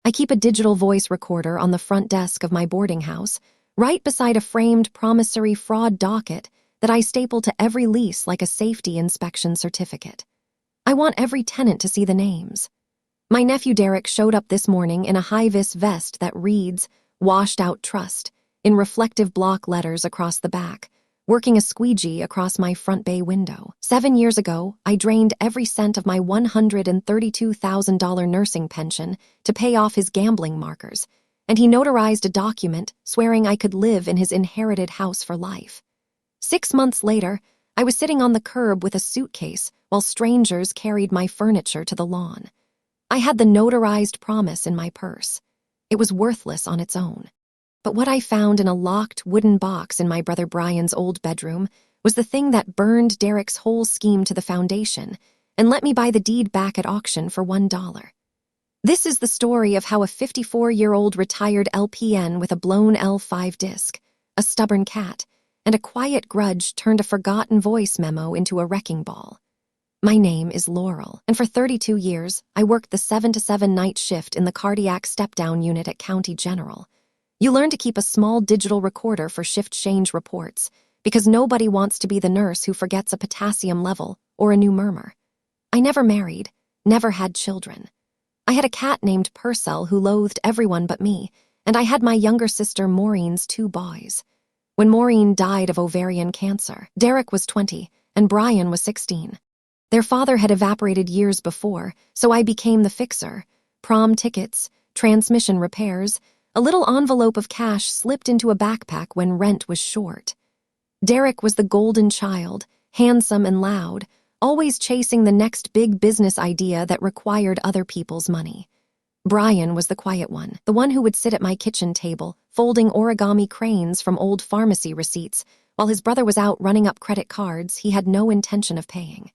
I keep a digital voice recorder on the front desk of my boarding house, right beside a framed promissory fraud docket that I staple to every lease like a safety inspection certificate. I want every tenant to see the names. My nephew Derek showed up this morning in a high-vis vest that reads, "Washed Out Trust," in reflective block letters across the back, working a squeegee across my front bay window. 7 years ago, I drained every cent of my $132,000 nursing pension to pay off his gambling markers, and he notarized a document swearing I could live in his inherited house for life. 6 months later, I was sitting on the curb with a suitcase while strangers carried my furniture to the lawn. I had the notarized promise in my purse. It was worthless on its own. But what I found in a locked wooden box in my brother Brian's old bedroom was the thing that burned Derek's whole scheme to the foundation and let me buy the deed back at auction for $1. This is the story of how a 54-year-old retired LPN with a blown L5 disc, a stubborn cat, and a quiet grudge turned a forgotten voice memo into a wrecking ball. My name is Laurel, and for 32 years, I worked the 7 to 7 night shift in the cardiac step-down unit at County General. You learn to keep a small digital recorder for shift change reports because nobody wants to be the nurse who forgets a potassium level or a new murmur. I never married, never had children. I had a cat named Purcell who loathed everyone but me, and I had my younger sister Maureen's 2 boys. When Maureen died of ovarian cancer, Derek was 20 and Brian was 16. Their father had evaporated years before, so I became the fixer. Prom tickets, transmission repairs, a little envelope of cash slipped into a backpack when rent was short. Derek was the golden child, handsome and loud, always chasing the next big business idea that required other people's money. Brian was the quiet one, the one who would sit at my kitchen table, folding origami cranes from old pharmacy receipts, while his brother was out running up credit cards he had no intention of paying.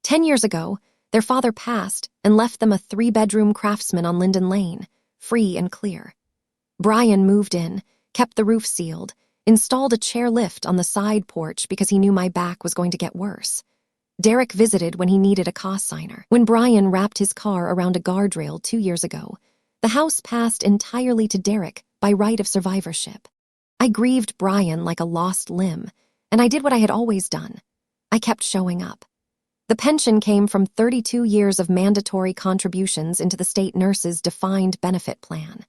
10 years ago, their father passed and left them a 3-bedroom craftsman on Linden Lane, free and clear. Brian moved in, kept the roof sealed, installed a chairlift on the side porch because he knew my back was going to get worse. Derek visited when he needed a cost signer. When Brian wrapped his car around a guardrail 2 years ago, the house passed entirely to Derek by right of survivorship. I grieved Brian like a lost limb, and I did what I had always done. I kept showing up. The pension came from 32 years of mandatory contributions into the state nurse's defined benefit plan.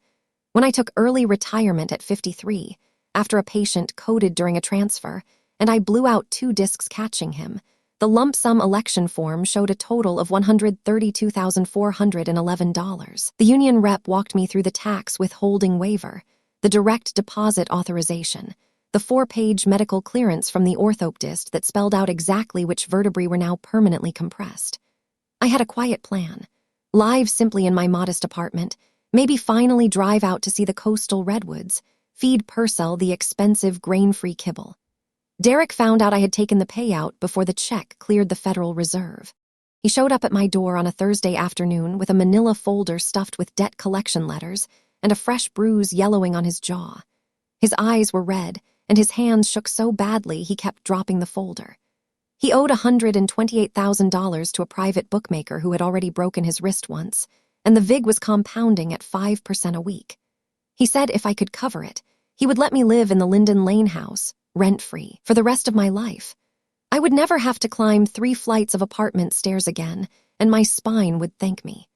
When I took early retirement at 53, after a patient coded during a transfer, and I blew out 2 discs catching him, the lump sum election form showed a total of $132,411. The union rep walked me through the tax withholding waiver, the direct deposit authorization, the 4-page medical clearance from the orthoptist that spelled out exactly which vertebrae were now permanently compressed. I had a quiet plan. Live simply in my modest apartment, maybe finally drive out to see the coastal redwoods, feed Purcell the expensive grain-free kibble. Derek found out I had taken the payout before the check cleared the Federal Reserve. He showed up at my door on a Thursday afternoon with a manila folder stuffed with debt collection letters and a fresh bruise yellowing on his jaw. His eyes were red, and his hands shook so badly he kept dropping the folder. He owed $128,000 to a private bookmaker who had already broken his wrist once, and the vig was compounding at 5% a week. He said if I could cover it, he would let me live in the Linden Lane house, rent-free, for the rest of my life. I would never have to climb 3 flights of apartment stairs again, and my spine would thank me.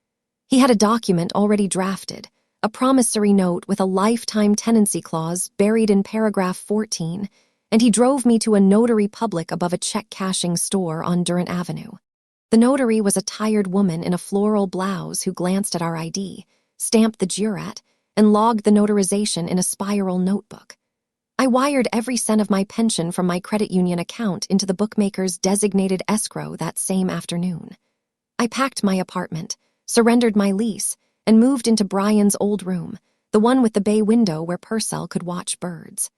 He had a document already drafted, a promissory note with a lifetime tenancy clause buried in paragraph 14, and he drove me to a notary public above a check-cashing store on Durant Avenue. The notary was a tired woman in a floral blouse who glanced at our ID, stamped the jurat, and logged the notarization in a spiral notebook. I wired every cent of my pension from my credit union account into the bookmaker's designated escrow that same afternoon. I packed my apartment, surrendered my lease, and moved into Brian's old room, the one with the bay window where Purcell could watch birds.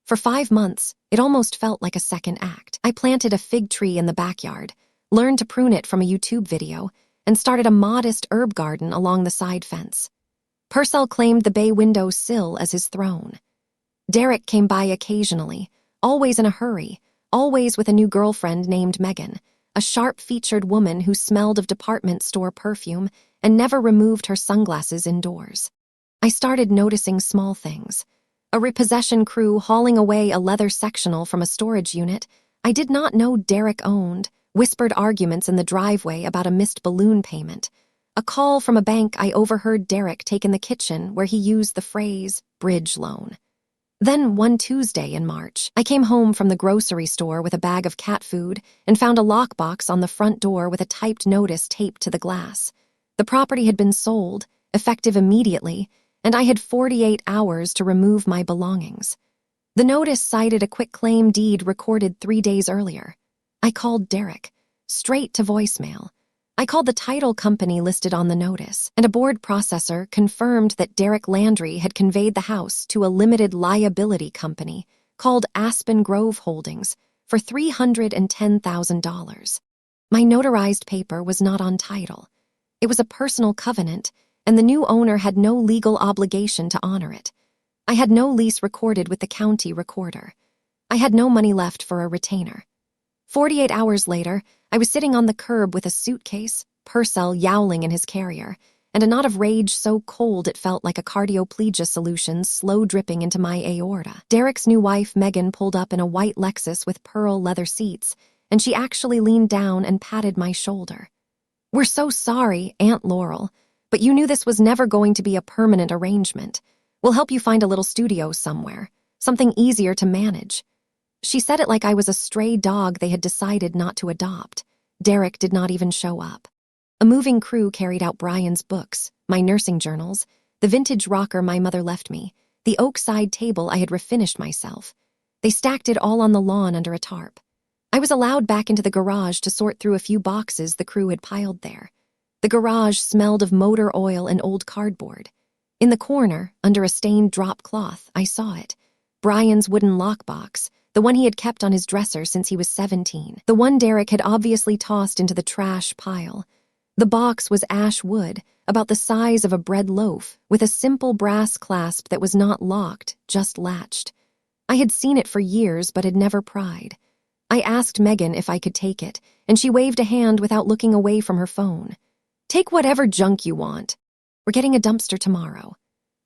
For 5 months, it almost felt like a second act. I planted a fig tree in the backyard, learned to prune it from a YouTube video, and started a modest herb garden along the side fence. Purcell claimed the bay window sill as his throne. Derek came by occasionally, always in a hurry, always with a new girlfriend named Megan, a sharp-featured woman who smelled of department store perfume and never removed her sunglasses indoors. I started noticing small things. A repossession crew hauling away a leather sectional from a storage unit I did not know Derek owned, whispered arguments in the driveway about a missed balloon payment. A call from a bank I overheard Derek take in the kitchen where he used the phrase, bridge loan. Then one Tuesday in March, I came home from the grocery store with a bag of cat food and found a lockbox on the front door with a typed notice taped to the glass. The property had been sold, effective immediately, and I had 48 hours to remove my belongings. The notice cited a quitclaim deed recorded 3 days earlier. I called Derek, straight to voicemail. I called the title company listed on the notice, and a board processor confirmed that Derek Landry had conveyed the house to a limited liability company called Aspen Grove Holdings for $310,000. My notarized paper was not on title. It was a personal covenant, and the new owner had no legal obligation to honor it. I had no lease recorded with the county recorder. I had no money left for a retainer. 48 hours later, I was sitting on the curb with a suitcase, Purcell yowling in his carrier, and a knot of rage so cold it felt like a cardioplegia solution slow dripping into my aorta. Derek's new wife, Megan, pulled up in a white Lexus with pearl leather seats, and she actually leaned down and patted my shoulder. "We're so sorry, Aunt Laurel, but you knew this was never going to be a permanent arrangement. We'll help you find a little studio somewhere, something easier to manage." She said it like I was a stray dog they had decided not to adopt. Derek did not even show up. A moving crew carried out Brian's books, my nursing journals, the vintage rocker my mother left me, the oak side table I had refinished myself. They stacked it all on the lawn under a tarp. I was allowed back into the garage to sort through a few boxes the crew had piled there. The garage smelled of motor oil and old cardboard. In the corner, under a stained drop cloth, I saw it. Brian's wooden lockbox, the one he had kept on his dresser since he was 17. The one Derek had obviously tossed into the trash pile. The box was ash wood, about the size of a bread loaf, with a simple brass clasp that was not locked, just latched. I had seen it for years but had never pried. I asked Megan if I could take it, and she waved a hand without looking away from her phone. "Take whatever junk you want. We're getting a dumpster tomorrow."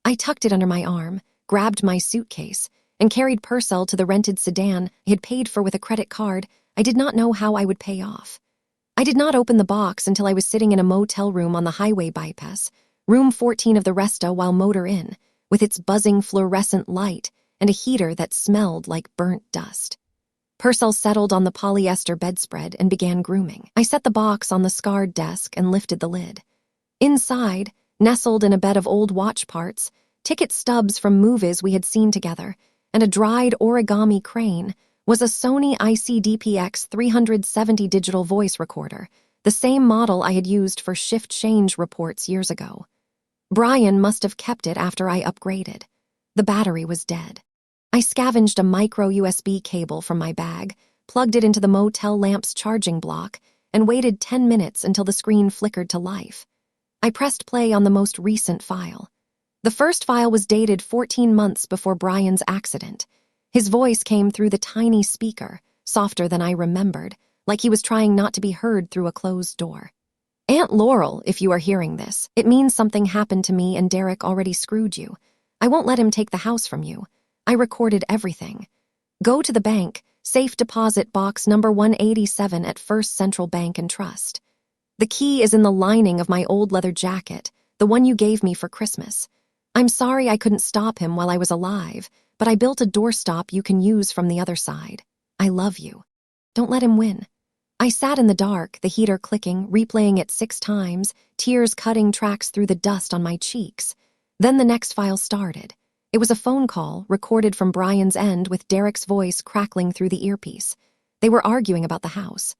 I tucked it under my arm, grabbed my suitcase, and carried Purcell to the rented sedan I had paid for with a credit card I did not know how I would pay off. I did not open the box until I was sitting in a motel room on the highway bypass, room 14 of the Resta while Motor Inn, with its buzzing fluorescent light and a heater that smelled like burnt dust. Purcell settled on the polyester bedspread and began grooming. I set the box on the scarred desk and lifted the lid. Inside, nestled in a bed of old watch parts, ticket stubs from movies we had seen together, and a dried origami crane, was a Sony ICDPX 370 digital voice recorder, the same model I had used for shift change reports years ago. Brian must have kept it after I upgraded. The battery was dead. I scavenged a micro USB cable from my bag, plugged it into the motel lamp's charging block, and waited 10 minutes until the screen flickered to life. I pressed play on the most recent file. The first file was dated 14 months before Brian's accident. His voice came through the tiny speaker, softer than I remembered, like he was trying not to be heard through a closed door. "Aunt Laurel, if you are hearing this, it means something happened to me and Derek already screwed you. I won't let him take the house from you. I recorded everything. Go to the bank, safe deposit box number 187 at First Central Bank and Trust. The key is in the lining of my old leather jacket, the one you gave me for Christmas. I'm sorry I couldn't stop him while I was alive, but I built a doorstop you can use from the other side. I love you. Don't let him win." I sat in the dark, the heater clicking, replaying it 6 times, tears cutting tracks through the dust on my cheeks. Then the next file started. It was a phone call, recorded from Brian's end with Derek's voice crackling through the earpiece. They were arguing about the house.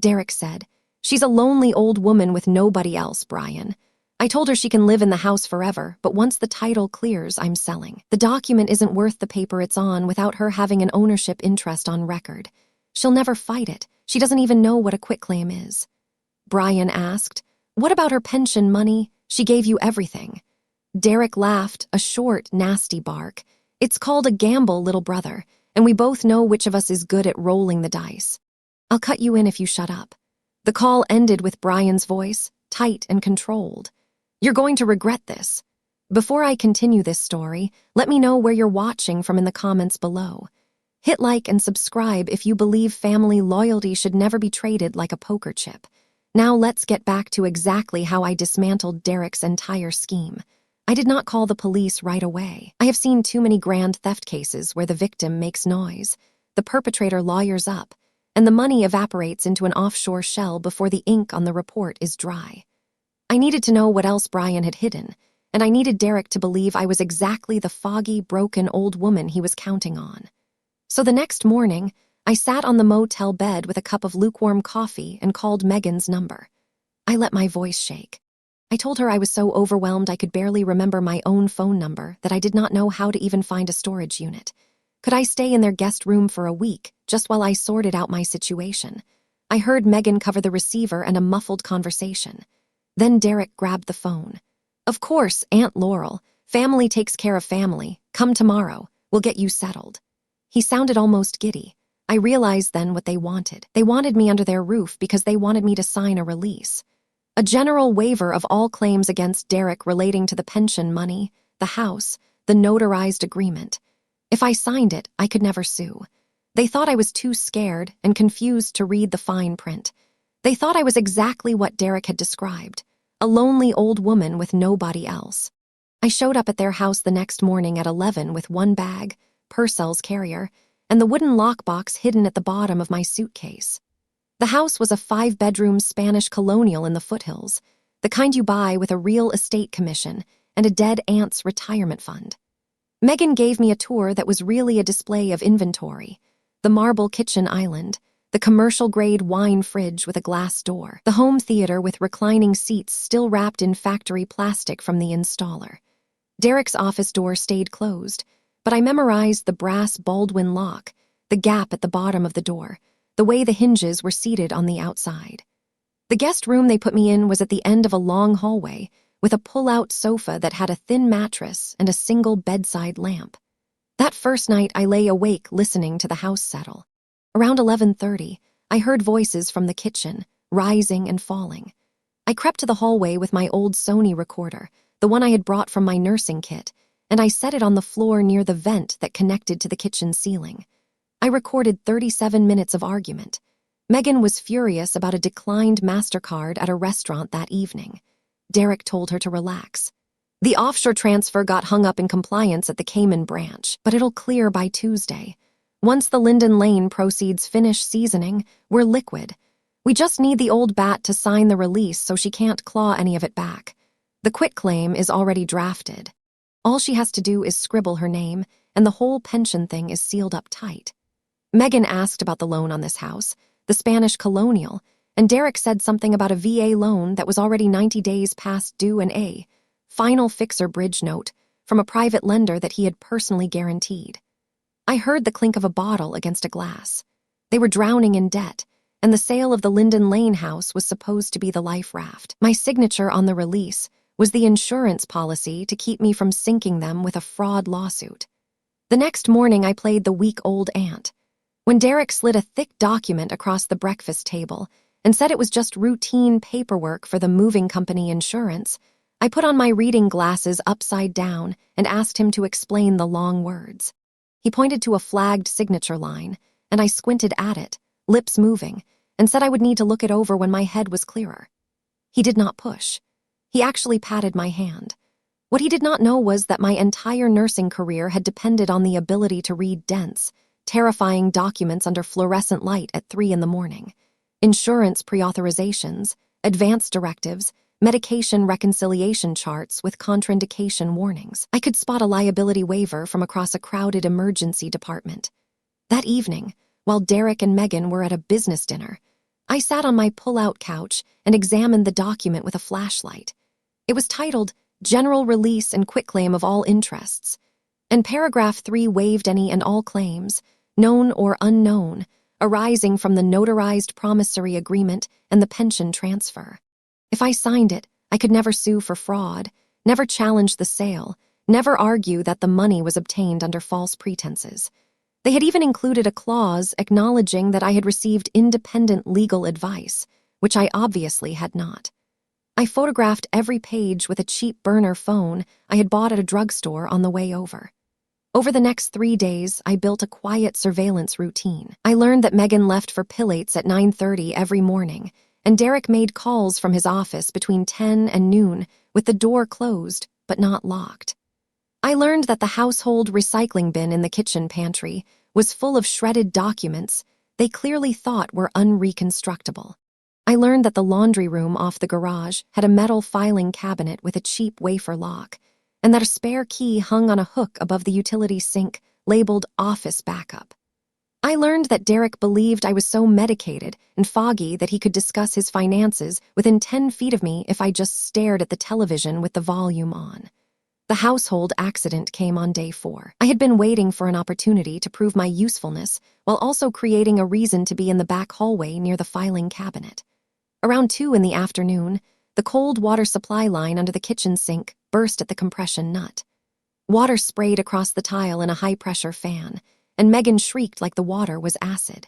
Derek said, "She's a lonely old woman with nobody else, Brian. I told her she can live in the house forever, but once the title clears, I'm selling. The document isn't worth the paper it's on without her having an ownership interest on record. She'll never fight it. She doesn't even know what a quitclaim is." Brian asked, "What about her pension money? She gave you everything." Derek laughed, a short, nasty bark. "It's called a gamble, little brother, and we both know which of us is good at rolling the dice. I'll cut you in if you shut up." The call ended with Brian's voice, tight and controlled. "You're going to regret this." Before I continue this story, let me know where you're watching from in the comments below. Hit like and subscribe if you believe family loyalty should never be traded like a poker chip. Now let's get back to exactly how I dismantled Derek's entire scheme. I did not call the police right away. I have seen too many grand theft cases where the victim makes noise, the perpetrator lawyers up, and the money evaporates into an offshore shell before the ink on the report is dry. I needed to know what else Brian had hidden, and I needed Derek to believe I was exactly the foggy, broken old woman he was counting on. So the next morning, I sat on the motel bed with a cup of lukewarm coffee and called Megan's number. I let my voice shake. I told her I was so overwhelmed I could barely remember my own phone number, that I did not know how to even find a storage unit. Could I stay in their guest room for a week, just while I sorted out my situation? I heard Megan cover the receiver and a muffled conversation. Then Derek grabbed the phone. "Of course, Aunt Laurel. Family takes care of family. Come tomorrow. We'll get you settled." He sounded almost giddy. I realized then what they wanted. They wanted me under their roof because they wanted me to sign a release. A general waiver of all claims against Derek relating to the pension money, the house, the notarized agreement. If I signed it, I could never sue. They thought I was too scared and confused to read the fine print. They thought I was exactly what Derek had described. A lonely old woman with nobody else. I showed up at their house the next morning at 11 with one bag, Purcell's carrier, and the wooden lockbox hidden at the bottom of my suitcase. The house was a 5-bedroom Spanish colonial in the foothills, the kind you buy with a real estate commission and a dead aunt's retirement fund. Megan gave me a tour that was really a display of inventory. The marble kitchen island, the commercial-grade wine fridge with a glass door, the home theater with reclining seats still wrapped in factory plastic from the installer. Derek's office door stayed closed, but I memorized the brass Baldwin lock, the gap at the bottom of the door, the way the hinges were seated on the outside. The guest room they put me in was at the end of a long hallway, with a pull-out sofa that had a thin mattress and a single bedside lamp. That first night I lay awake listening to the house settle. Around 11:30, I heard voices from the kitchen, rising and falling. I crept to the hallway with my old Sony recorder, the one I had brought from my nursing kit, and I set it on the floor near the vent that connected to the kitchen ceiling. I recorded 37 minutes of argument. Megan was furious about a declined MasterCard at a restaurant that evening. Derek told her to relax. The offshore transfer got hung up in compliance at the Cayman branch, but it'll clear by Tuesday. Once the Linden Lane proceeds finish seasoning, we're liquid. We just need the old bat to sign the release so she can't claw any of it back. The quitclaim is already drafted. All she has to do is scribble her name, and the whole pension thing is sealed up tight. Megan asked about the loan on this house, the Spanish colonial, and Derek said something about a VA loan that was already 90 days past due and a final fixer bridge note from a private lender that he had personally guaranteed. I heard the clink of a bottle against a glass. They were drowning in debt, and the sale of the Linden Lane house was supposed to be the life raft. My signature on the release was the insurance policy to keep me from sinking them with a fraud lawsuit. The next morning I played the week-old aunt. When Derek slid a thick document across the breakfast table and said it was just routine paperwork for the moving company insurance, I put on my reading glasses upside down and asked him to explain the long words. He pointed to a flagged signature line, and I squinted at it, lips moving, and said I would need to look it over when my head was clearer. He did not push. He actually patted my hand. What he did not know was that my entire nursing career had depended on the ability to read dense, terrifying documents under fluorescent light at 3 a.m. Insurance pre-authorizations, advance directives, medication reconciliation charts with contraindication warnings. I could spot a liability waiver from across a crowded emergency department. That evening, while Derek and Megan were at a business dinner, I sat on my pull-out couch and examined the document with a flashlight. It was titled General Release and Quitclaim of All Interests, and paragraph 3 waived any and all claims, known or unknown, arising from the notarized promissory agreement and the pension transfer. If I signed it, I could never sue for fraud, never challenge the sale, never argue that the money was obtained under false pretenses. They had even included a clause acknowledging that I had received independent legal advice, which I obviously had not. I photographed every page with a cheap burner phone I had bought at a drugstore on the way over. Over the next 3 days, I built a quiet surveillance routine. I learned that Megan left for pilates at 9:30 every morning, and Derek made calls from his office between 10 and noon with the door closed but not locked. I learned that the household recycling bin in the kitchen pantry was full of shredded documents they clearly thought were unreconstructible. I learned that the laundry room off the garage had a metal filing cabinet with a cheap wafer lock, and that a spare key hung on a hook above the utility sink labeled office backup. I learned that Derek believed I was so medicated and foggy that he could discuss his finances within 10 feet of me if I just stared at the television with the volume on. The household accident came on day 4. I had been waiting for an opportunity to prove my usefulness while also creating a reason to be in the back hallway near the filing cabinet. Around 2 in the afternoon, the cold water supply line under the kitchen sink burst at the compression nut. Water sprayed across the tile in a high-pressure fan, and Megan shrieked like the water was acid.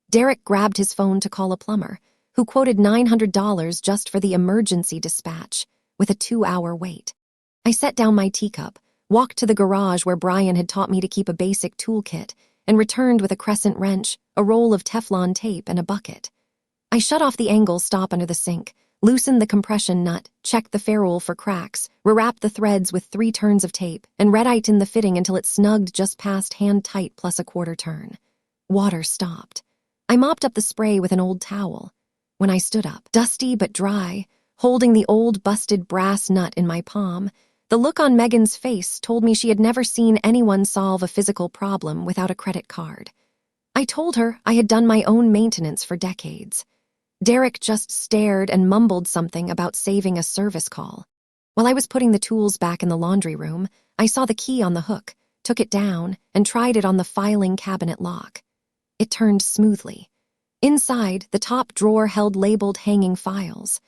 Derek grabbed his phone to call a plumber, who quoted $900 just for the emergency dispatch, with a 2-hour wait. I set down my teacup, walked to the garage where Brian had taught me to keep a basic toolkit, and returned with a crescent wrench, a roll of Teflon tape, and a bucket. I shut off the angle stop under the sink, loosened the compression nut, checked the ferrule for cracks, rewrapped the threads with 3 turns of tape, and red-tightened the fitting until it snugged just past hand-tight plus a quarter turn. Water stopped. I mopped up the spray with an old towel. When I stood up, dusty but dry, holding the old busted brass nut in my palm, the look on Megan's face told me she had never seen anyone solve a physical problem without a credit card. I told her I had done my own maintenance for decades. Derek just stared and mumbled something about saving a service call. While I was putting the tools back in the laundry room, I saw the key on the hook, took it down, and tried it on the filing cabinet lock. It turned smoothly. Inside, the top drawer held labeled hanging files.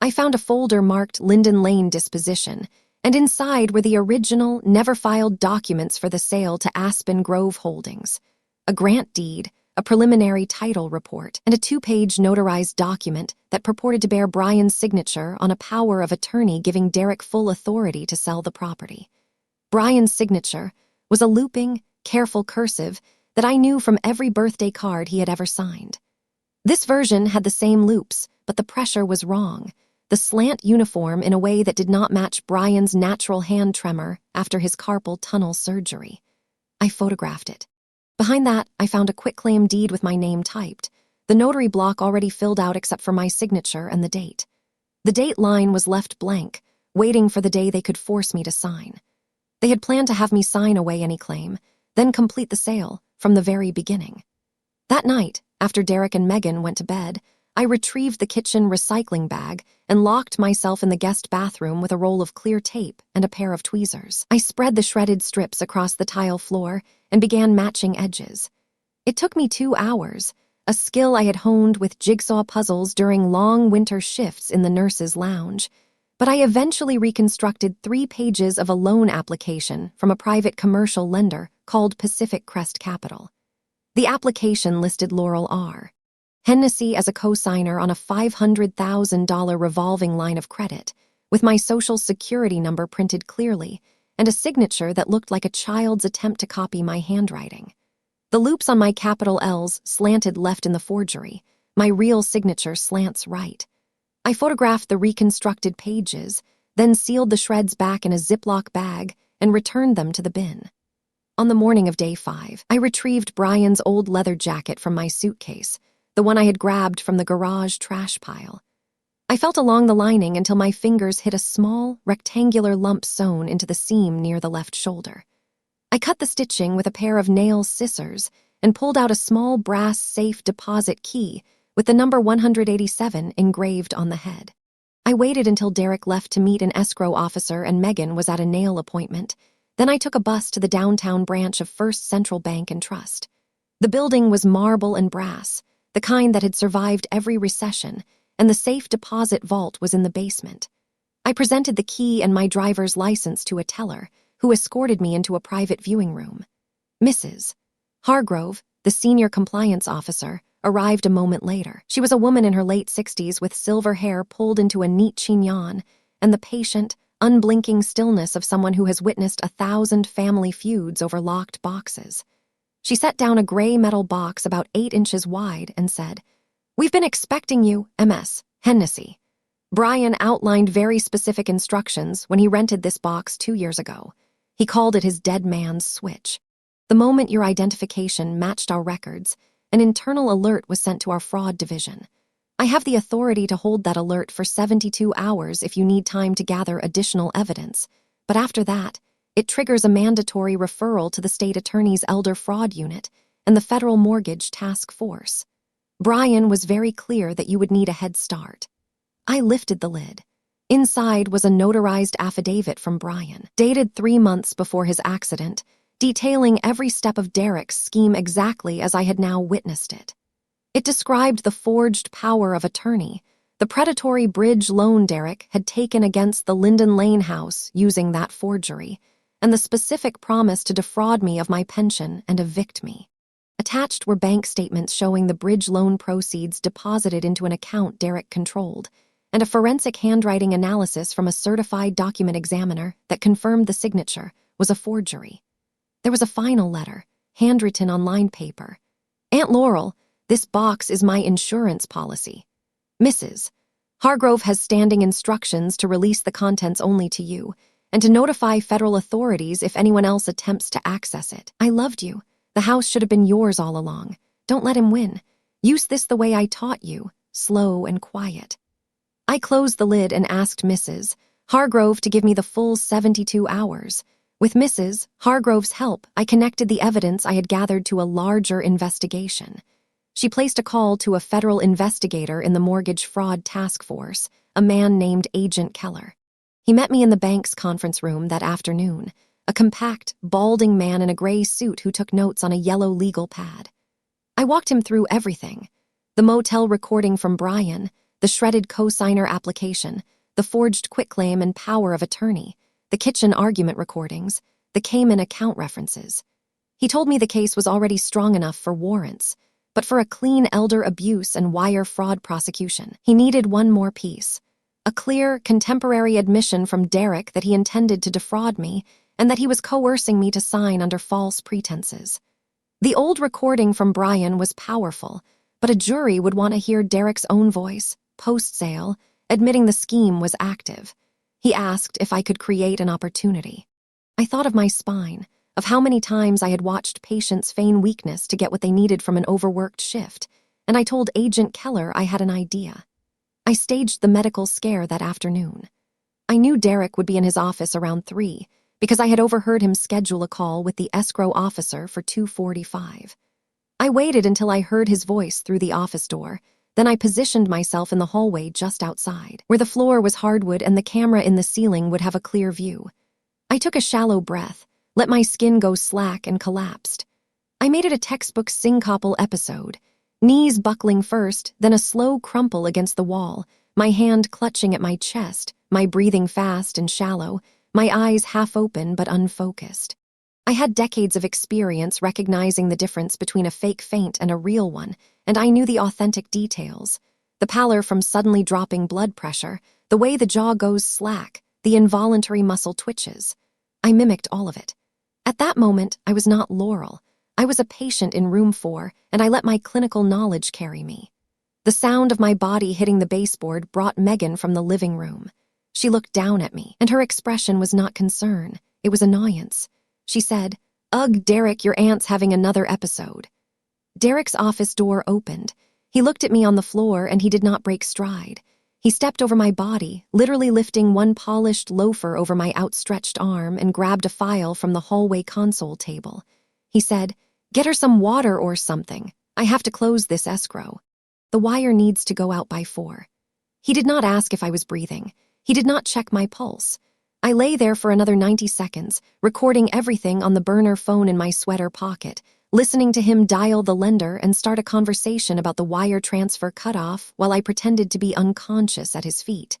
I found a folder marked Linden Lane Disposition, and inside were the original, never-filed documents for the sale to Aspen Grove Holdings. A grant deed, a preliminary title report, and a 2-page notarized document that purported to bear Brian's signature on a power of attorney giving Derek full authority to sell the property. Brian's signature was a looping, careful cursive that I knew from every birthday card he had ever signed. This version had the same loops, but the pressure was wrong, the slant uniform in a way that did not match Brian's natural hand tremor after his carpal tunnel surgery. I photographed it. Behind that, I found a quitclaim deed with my name typed, the notary block already filled out except for my signature and the date. The date line was left blank, waiting for the day they could force me to sign. They had planned to have me sign away any claim, then complete the sale from the very beginning. That night, after Derek and Megan went to bed, I retrieved the kitchen recycling bag and locked myself in the guest bathroom with a roll of clear tape and a pair of tweezers. I spread the shredded strips across the tile floor and began matching edges. It took me 2 hours, a skill I had honed with jigsaw puzzles during long winter shifts in the nurse's lounge, but I eventually reconstructed 3 pages of a loan application from a private commercial lender called Pacific Crest Capital. The application listed Laurel R. Hennessy as a co-signer on a $500,000 revolving line of credit, with my social security number printed clearly, and a signature that looked like a child's attempt to copy my handwriting. The loops on my capital L's slanted left in the forgery. My real signature slants right. I photographed the reconstructed pages, then sealed the shreds back in a Ziploc bag and returned them to the bin. On the morning of day 5, I retrieved Brian's old leather jacket from my suitcase, the one I had grabbed from the garage trash pile. I felt along the lining until my fingers hit a small, rectangular lump sewn into the seam near the left shoulder. I cut the stitching with a pair of nail scissors and pulled out a small brass safe deposit key with the number 187 engraved on the head. I waited until Derek left to meet an escrow officer and Megan was at a nail appointment. Then I took a bus to the downtown branch of First Central Bank and Trust. The building was marble and brass, the kind that had survived every recession, and the safe deposit vault was in the basement. I presented the key and my driver's license to a teller, who escorted me into a private viewing room. Mrs. Hargrove, the senior compliance officer, arrived a moment later. She was a woman in her late 60s with silver hair pulled into a neat chignon and the patient, unblinking stillness of someone who has witnessed 1,000 family feuds over locked boxes. She set down a gray metal box about 8 inches wide and said, "We've been expecting you, MS, Hennessy." Brian outlined very specific instructions when he rented this box 2 years ago. He called it his dead man's switch. The moment your identification matched our records, an internal alert was sent to our fraud division. I have the authority to hold that alert for 72 hours if you need time to gather additional evidence, but after that, it triggers a mandatory referral to the state attorney's elder fraud unit and the federal mortgage task force. Brian was very clear that you would need a head start. I lifted the lid. Inside was a notarized affidavit from Brian, dated 3 months before his accident, detailing every step of Derek's scheme exactly as I had now witnessed it. It described the forged power of attorney, the predatory bridge loan Derek had taken against the Linden Lane house using that forgery, and the specific promise to defraud me of my pension and evict me. Attached were bank statements showing the bridge loan proceeds deposited into an account Derek controlled, and a forensic handwriting analysis from a certified document examiner that confirmed the signature was a forgery. There was a final letter, handwritten on lined paper. "Aunt Laurel, this box is my insurance policy. Mrs. Hargrove has standing instructions to release the contents only to you, and to notify federal authorities if anyone else attempts to access it. I loved you. The house should have been yours all along. Don't let him win. Use this the way I taught you, slow and quiet." I closed the lid and asked Mrs. Hargrove to give me the full 72 hours. With Mrs. Hargrove's help, I connected the evidence I had gathered to a larger investigation. She placed a call to a federal investigator in the mortgage fraud task force, a man named Agent Keller. He met me in the bank's conference room that afternoon, a compact, balding man in a gray suit who took notes on a yellow legal pad. I walked him through everything: the motel recording from Brian, the shredded cosigner application, the forged quitclaim and power of attorney, the kitchen argument recordings, the Cayman account references. He told me the case was already strong enough for warrants, but for a clean elder abuse and wire fraud prosecution, he needed one more piece: a clear, contemporary admission from Derek that he intended to defraud me and that he was coercing me to sign under false pretenses. The old recording from Brian was powerful, but a jury would want to hear Derek's own voice, post-sale, admitting the scheme was active. He asked if I could create an opportunity. I thought of my spine, of how many times I had watched patients feign weakness to get what they needed from an overworked shift, and I told Agent Keller I had an idea. I staged the medical scare that afternoon. I knew Derek would be in his office around 3 because I had overheard him schedule a call with the escrow officer for 2:45. I waited until I heard his voice through the office door, then I positioned myself in the hallway just outside, where the floor was hardwood and the camera in the ceiling would have a clear view. I took a shallow breath, let my skin go slack, and collapsed. I made it a textbook syncopal episode, knees buckling first, then a slow crumple against the wall, my hand clutching at my chest, my breathing fast and shallow, my eyes half open but unfocused. I had decades of experience recognizing the difference between a fake faint and a real one, and I knew the authentic details: the pallor from suddenly dropping blood pressure, the way the jaw goes slack, the involuntary muscle twitches. I mimicked all of it. At that moment, I was not Laurel. I was a patient in room 4, and I let my clinical knowledge carry me. The sound of my body hitting the baseboard brought Megan from the living room. She looked down at me, and her expression was not concern, it was annoyance. She said, "Ugh, Derek, your aunt's having another episode." Derek's office door opened. He looked at me on the floor, and he did not break stride. He stepped over my body, literally lifting one polished loafer over my outstretched arm, and grabbed a file from the hallway console table. He said, "Get her some water or something. I have to close this escrow. The wire needs to go out by 4. He did not ask if I was breathing. He did not check my pulse. I lay there for another 90 seconds, recording everything on the burner phone in my sweater pocket, listening to him dial the lender and start a conversation about the wire transfer cutoff while I pretended to be unconscious at his feet.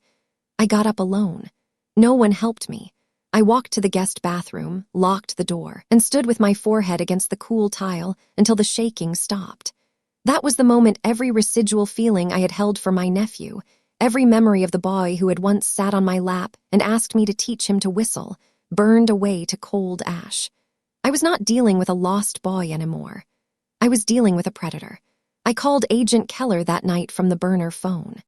I got up alone. No one helped me. I walked to the guest bathroom, locked the door, and stood with my forehead against the cool tile until the shaking stopped. That was the moment every residual feeling I had held for my nephew, every memory of the boy who had once sat on my lap and asked me to teach him to whistle, burned away to cold ash. I was not dealing with a lost boy anymore. I was dealing with a predator. I called Agent Keller that night from the burner phone.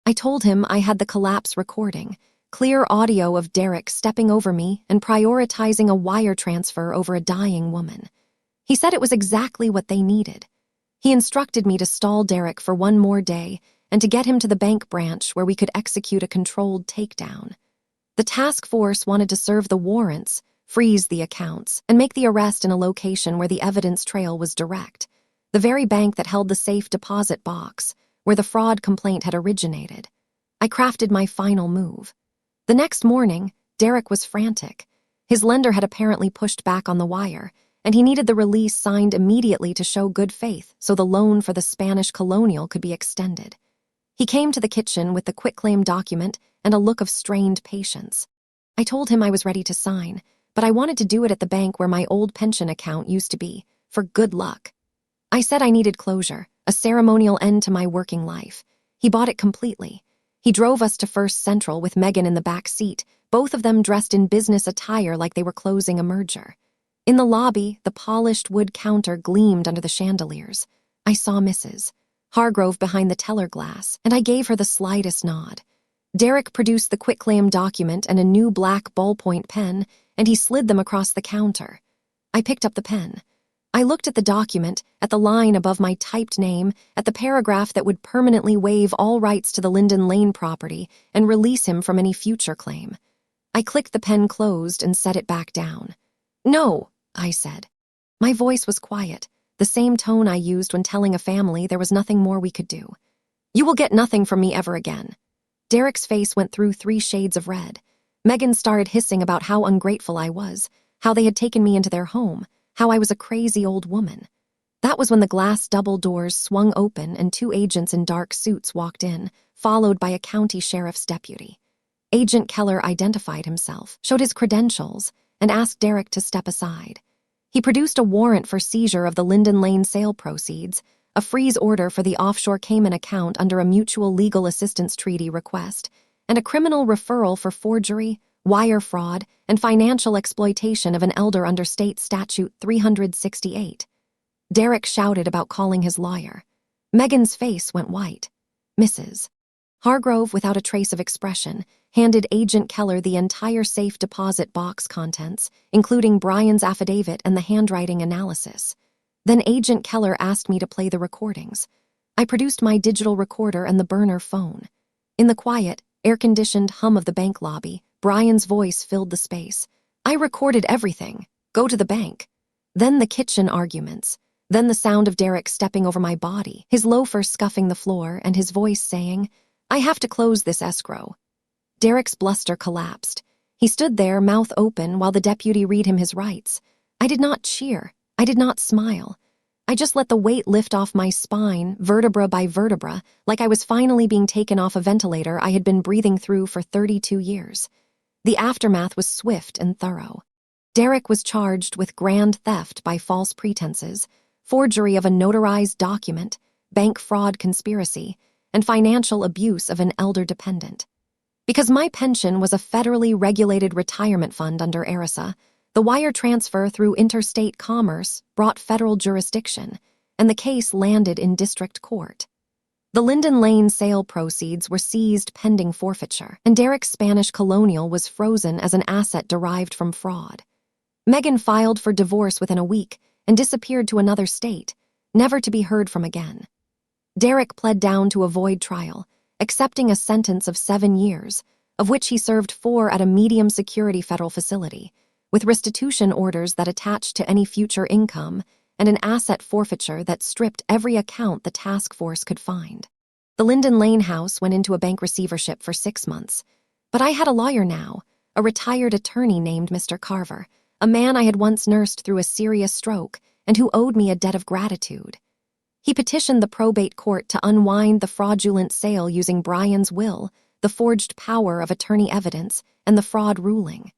I told him I had the collapse recording, clear audio of Derek stepping over me and prioritizing a wire transfer over a dying woman. He said it was exactly what they needed. He instructed me to stall Derek for one more day and to get him to the bank branch where we could execute a controlled takedown. The task force wanted to serve the warrants, freeze the accounts, and make the arrest in a location where the evidence trail was direct, the very bank that held the safe deposit box, where the fraud complaint had originated. I crafted my final move. The next morning, Derek was frantic. His lender had apparently pushed back on the wire, and he needed the release signed immediately to show good faith so the loan for the Spanish colonial could be extended. He came to the kitchen with the quitclaim document and a look of strained patience. I told him I was ready to sign, but I wanted to do it at the bank where my old pension account used to be, for good luck. I said I needed closure, a ceremonial end to my working life. He bought it completely. He drove us to First Central with Megan in the back seat, both of them dressed in business attire like they were closing a merger. In the lobby, the polished wood counter gleamed under the chandeliers. I saw Mrs. Hargrove behind the teller glass, and I gave her the slightest nod. Derek produced the quitclaim document and a new black ballpoint pen, and he slid them across the counter. I picked up the pen. I looked at the document, at the line above my typed name, at the paragraph that would permanently waive all rights to the Linden Lane property and release him from any future claim. I clicked the pen closed and set it back down. "No," I said. My voice was quiet, the same tone I used when telling a family there was nothing more we could do. "You will get nothing from me ever again." Derek's face went through 3 shades of red. Megan started hissing about how ungrateful I was, how they had taken me into their home, how I was a crazy old woman. That was when the glass double doors swung open and 2 agents in dark suits walked in, followed by a county sheriff's deputy. Agent Keller identified himself, showed his credentials, and asked Derek to step aside. He produced a warrant for seizure of the Linden Lane sale proceeds, a freeze order for the offshore Cayman account under a mutual legal assistance treaty request, and a criminal referral for forgery, wire fraud, and financial exploitation of an elder under State Statute 368. Derek shouted about calling his lawyer. Megan's face went white. Mrs. Hargrove, without a trace of expression, handed Agent Keller the entire safe deposit box contents, including Brian's affidavit and the handwriting analysis. Then Agent Keller asked me to play the recordings. I produced my digital recorder and the burner phone. In the quiet, air-conditioned hum of the bank lobby, Brian's voice filled the space. "I recorded everything. Go to the bank." Then the kitchen arguments. Then the sound of Derek stepping over my body, his loafers scuffing the floor, and his voice saying, "I have to close this escrow." Derek's bluster collapsed. He stood there, mouth open, while the deputy read him his rights. I did not cheer. I did not smile. I just let the weight lift off my spine, vertebra by vertebra, like I was finally being taken off a ventilator I had been breathing through for 32 years. The aftermath was swift and thorough. Derek was charged with grand theft by false pretenses, forgery of a notarized document, bank fraud conspiracy, and financial abuse of an elder dependent. Because my pension was a federally regulated retirement fund under ERISA, the wire transfer through interstate commerce brought federal jurisdiction, and the case landed in district court. The Linden Lane sale proceeds were seized pending forfeiture, and Derek's Spanish colonial was frozen as an asset derived from fraud. Megan filed for divorce within a week and disappeared to another state, never to be heard from again. Derek pled down to avoid trial, accepting a sentence of 7 years, of which he served 4 at a medium-security federal facility, with restitution orders that attached to any future income and an asset forfeiture that stripped every account the task force could find. The Linden Lane house went into a bank receivership for 6 months, but I had a lawyer now, a retired attorney named Mr. Carver, a man I had once nursed through a serious stroke and who owed me a debt of gratitude. He petitioned the probate court to unwind the fraudulent sale using Brian's will, the forged power of attorney evidence, and the fraud ruling.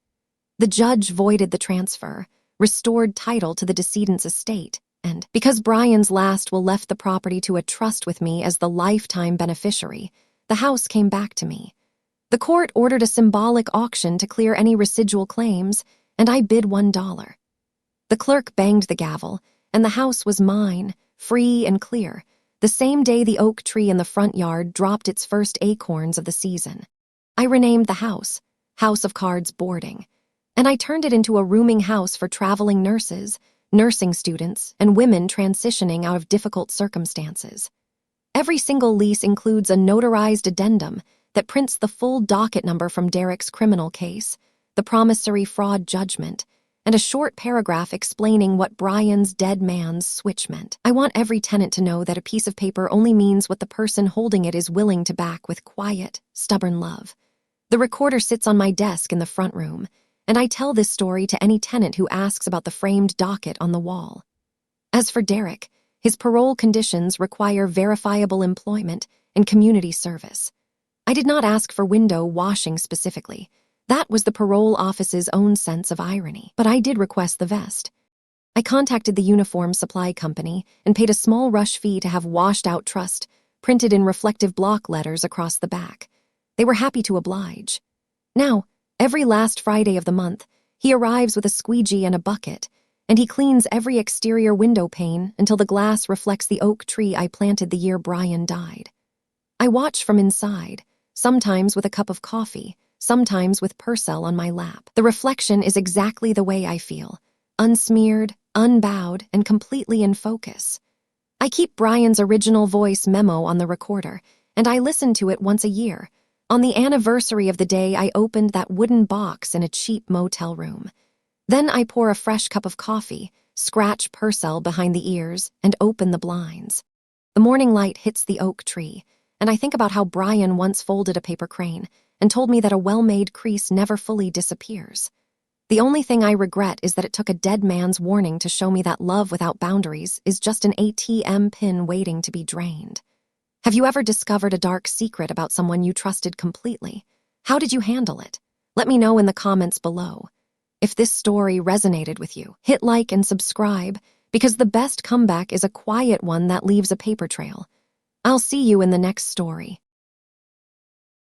The judge voided the transfer, restored title to the decedent's estate, and because Brian's last will left the property to a trust with me as the lifetime beneficiary, the house came back to me. The court ordered a symbolic auction to clear any residual claims, and I bid $1. The clerk banged the gavel, and the house was mine, free and clear, the same day the oak tree in the front yard dropped its first acorns of the season. I renamed the house, House of Cards Boarding, and I turned it into a rooming house for traveling nurses, nursing students, and women transitioning out of difficult circumstances. Every single lease includes a notarized addendum that prints the full docket number from Derek's criminal case, the promissory fraud judgment, and a short paragraph explaining what Brian's dead man's switch meant. I want every tenant to know that a piece of paper only means what the person holding it is willing to back with quiet, stubborn love. The recorder sits on my desk in the front room, and I tell this story to any tenant who asks about the framed docket on the wall. As for Derek, his parole conditions require verifiable employment and community service. I did not ask for window washing specifically. That was the parole office's own sense of irony, but I did request the vest. I contacted the uniform supply company and paid a small rush fee to have washed out trust printed in reflective block letters across the back. They were happy to oblige. Now, every last Friday of the month, he arrives with a squeegee and a bucket, and he cleans every exterior window pane until the glass reflects the oak tree I planted the year Brian died. I watch from inside, sometimes with a cup of coffee, sometimes with Purcell on my lap. The reflection is exactly the way I feel, unsmeared, unbowed, and completely in focus. I keep Brian's original voice memo on the recorder, and I listen to it once a year, on the anniversary of the day I opened that wooden box in a cheap motel room. Then I pour a fresh cup of coffee, scratch Purcell behind the ears, and open the blinds. The morning light hits the oak tree, and I think about how Brian once folded a paper crane and told me that a well-made crease never fully disappears. The only thing I regret is that it took a dead man's warning to show me that love without boundaries is just an ATM pin waiting to be drained. Have you ever discovered a dark secret about someone you trusted completely? How did you handle it? Let me know in the comments below. If this story resonated with you, hit like and subscribe, because the best comeback is a quiet one that leaves a paper trail. I'll see you in the next story.